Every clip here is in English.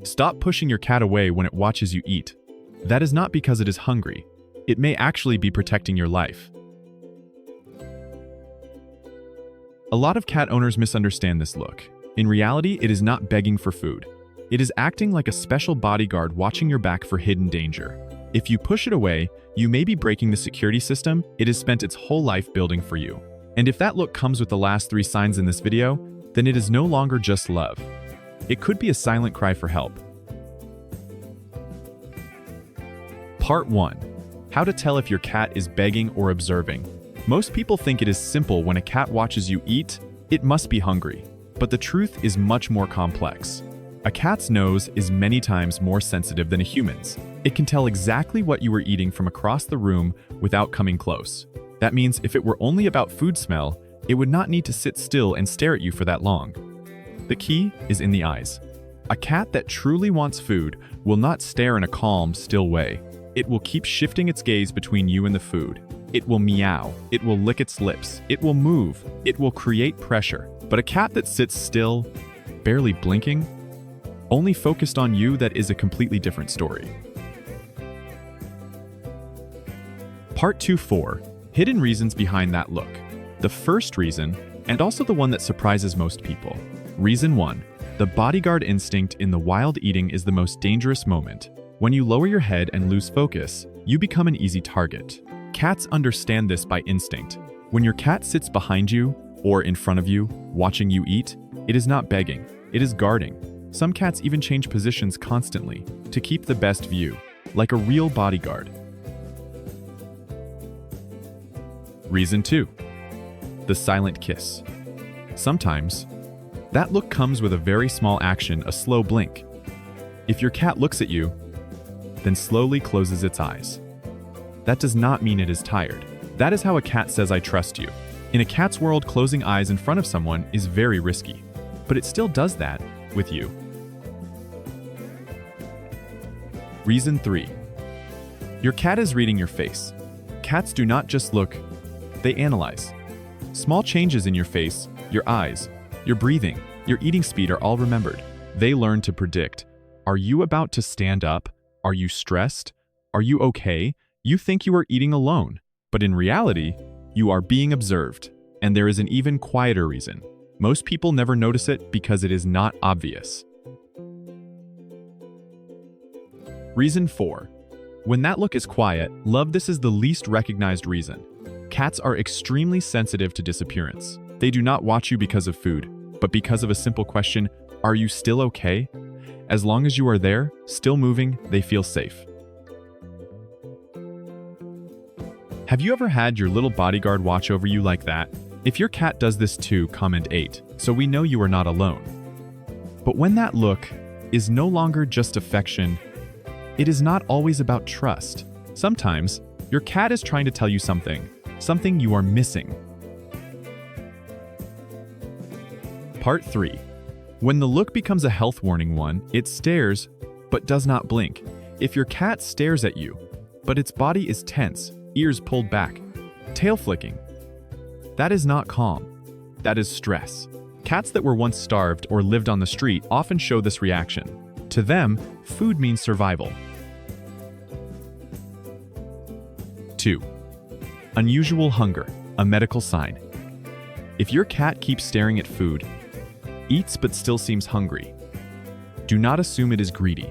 Stop pushing your cat away when it watches you eat. That is not because it is hungry. It may actually be protecting your life. A lot of cat owners misunderstand this look. In reality, it is not begging for food. It is acting like a special bodyguard watching your back for hidden danger. If you push it away, you may be breaking the security system it has spent its whole life building for you. And if that look comes with the last 3 signs in this video, then it is no longer just love. It could be a silent cry for help. Part 1. How to tell if your cat is begging or observing. Most people think it is simple when a cat watches you eat, it must be hungry. But the truth is much more complex. A cat's nose is many times more sensitive than a human's. It can tell exactly what you are eating from across the room without coming close. That means if it were only about food smell, it would not need to sit still and stare at you for that long. The key is in the eyes. A cat that truly wants food will not stare in a calm, still way. It will keep shifting its gaze between you and the food. It will meow. It will lick its lips. It will move. It will create pressure. But a cat that sits still, barely blinking, only focused on you, that is a completely different story. Part 2-4. Hidden reasons behind that look. The first reason, and also the one that surprises most people. Reason 1. The bodyguard instinct in the wild eating is the most dangerous moment. When you lower your head and lose focus, you become an easy target. Cats understand this by instinct. When your cat sits behind you, or in front of you, watching you eat, it is not begging, it is guarding. Some cats even change positions constantly to keep the best view, like a real bodyguard. Reason 2. The silent kiss. Sometimes, that look comes with a very small action, a slow blink. If your cat looks at you, then slowly closes its eyes. That does not mean it is tired. That is how a cat says, "I trust you." In a cat's world, closing eyes in front of someone is very risky, but it still does that with you. Reason 3. Your cat is reading your face. Cats do not just look, they analyze. Small changes in your face, your eyes, your breathing, your eating speed are all remembered. They learn to predict. Are you about to stand up? Are you stressed? Are you okay? You think you are eating alone, but in reality, you are being observed. And there is an even quieter reason. Most people never notice it because it is not obvious. Reason 4. When that look is quiet, love. This is the least recognized reason. Cats are extremely sensitive to disappearance. They do not watch you because of food, but because of a simple question, are you still okay? As long as you are there, still moving, they feel safe. Have you ever had your little bodyguard watch over you like that? If your cat does this too, comment 8, so we know you are not alone. But when that look is no longer just affection, it is not always about trust. Sometimes, your cat is trying to tell you something you are missing. Part 3. When the look becomes a health warning one, it stares, but does not blink. If your cat stares at you, but its body is tense, ears pulled back, tail flicking, that is not calm. That is stress. Cats that were once starved or lived on the street often show this reaction. To them, food means survival. 2. Unusual hunger, a medical sign. If your cat keeps staring at food, eats but still seems hungry, do not assume it is greedy.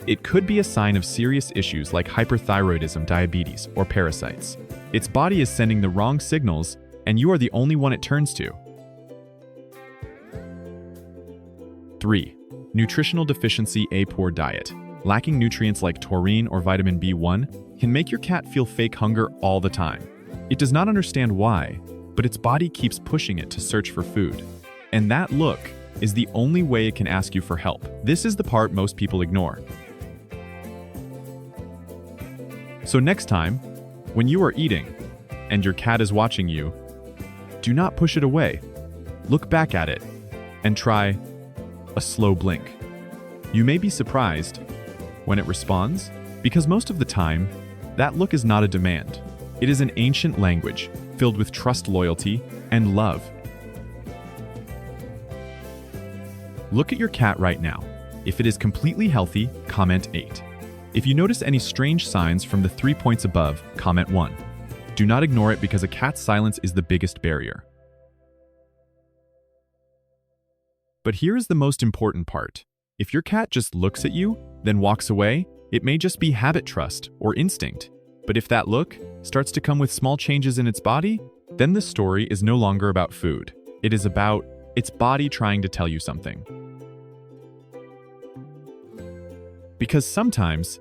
It could be a sign of serious issues like hyperthyroidism, diabetes, or parasites. Its body is sending the wrong signals, and you are the only one it turns to. 3. Nutritional deficiency, a poor diet. Lacking nutrients like taurine or vitamin B1 can make your cat feel fake hunger all the time. It does not understand why, but its body keeps pushing it to search for food. And that look is the only way it can ask you for help. This is the part most people ignore. So next time, when you are eating and your cat is watching you, do not push it away. Look back at it and try a slow blink. You may be surprised when it responds, because most of the time, that look is not a demand. It is an ancient language filled with trust, loyalty, and love. Look at your cat right now. If it is completely healthy, comment 8. If you notice any strange signs from the 3 points above, comment 1. Do not ignore it because a cat's silence is the biggest barrier. But here is the most important part. If your cat just looks at you, then walks away, it may just be habit trust or instinct. But if that look starts to come with small changes in its body, then the story is no longer about food. It is about its body trying to tell you something. Because sometimes,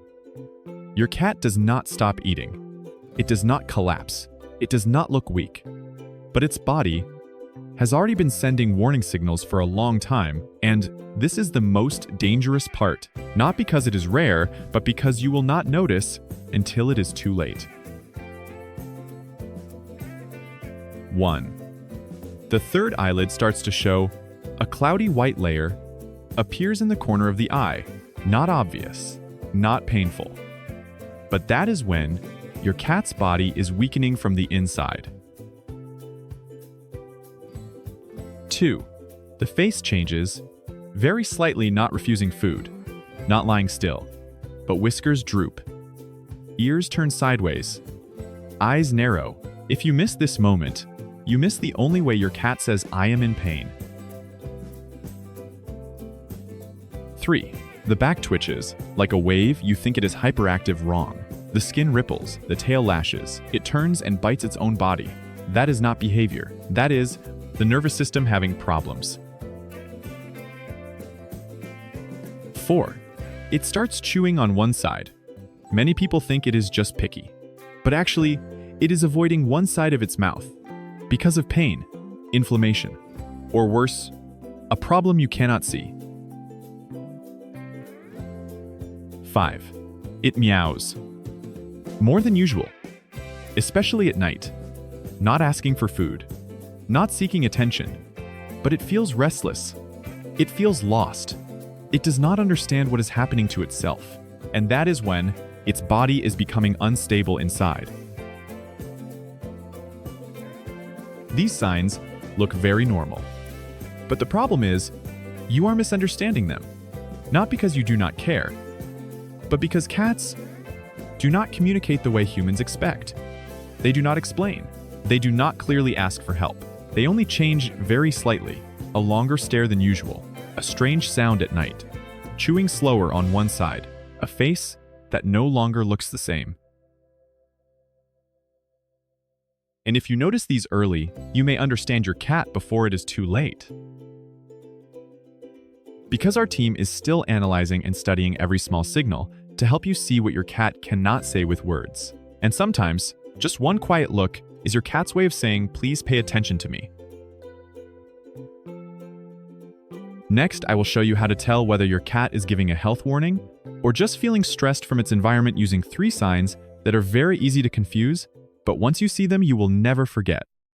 your cat does not stop eating. It does not collapse. It does not look weak. But its body has already been sending warning signals for a long time, and this is the most dangerous part, not because it is rare, but because you will not notice until it is too late. 1. The third eyelid starts to show. A cloudy white layer appears in the corner of the eye. Not obvious, not painful. But that is when your cat's body is weakening from the inside. 2. The face changes, very slightly, not refusing food, not lying still, but whiskers droop. Ears turn sideways, eyes narrow. If you miss this moment, you miss the only way your cat says, "I am in pain." 3. The back twitches. Like a wave, you think it is hyperactive. Wrong. The skin ripples, the tail lashes. It turns and bites its own body. That is not behavior. That is the nervous system having problems. 4. It starts chewing on one side. Many people think it is just picky, but actually, it is avoiding one side of its mouth because of pain, inflammation, or worse, a problem you cannot see. 5. It meows. More than usual, especially at night. Not asking for food, not seeking attention, but it feels restless. It feels lost. It does not understand what is happening to itself, and that is when its body is becoming unstable inside. These signs look very normal, but the problem is, you are misunderstanding them, not because you do not care, but because cats do not communicate the way humans expect. They do not explain. They do not clearly ask for help. They only change very slightly, a longer stare than usual, a strange sound at night, chewing slower on one side, a face that no longer looks the same. And if you notice these early, you may understand your cat before it is too late. Because our team is still analyzing and studying every small signal to help you see what your cat cannot say with words. And sometimes, just one quiet look is your cat's way of saying, "Please pay attention to me." Next, I will show you how to tell whether your cat is giving a health warning or just feeling stressed from its environment using 3 signs that are very easy to confuse, but once you see them, you will never forget.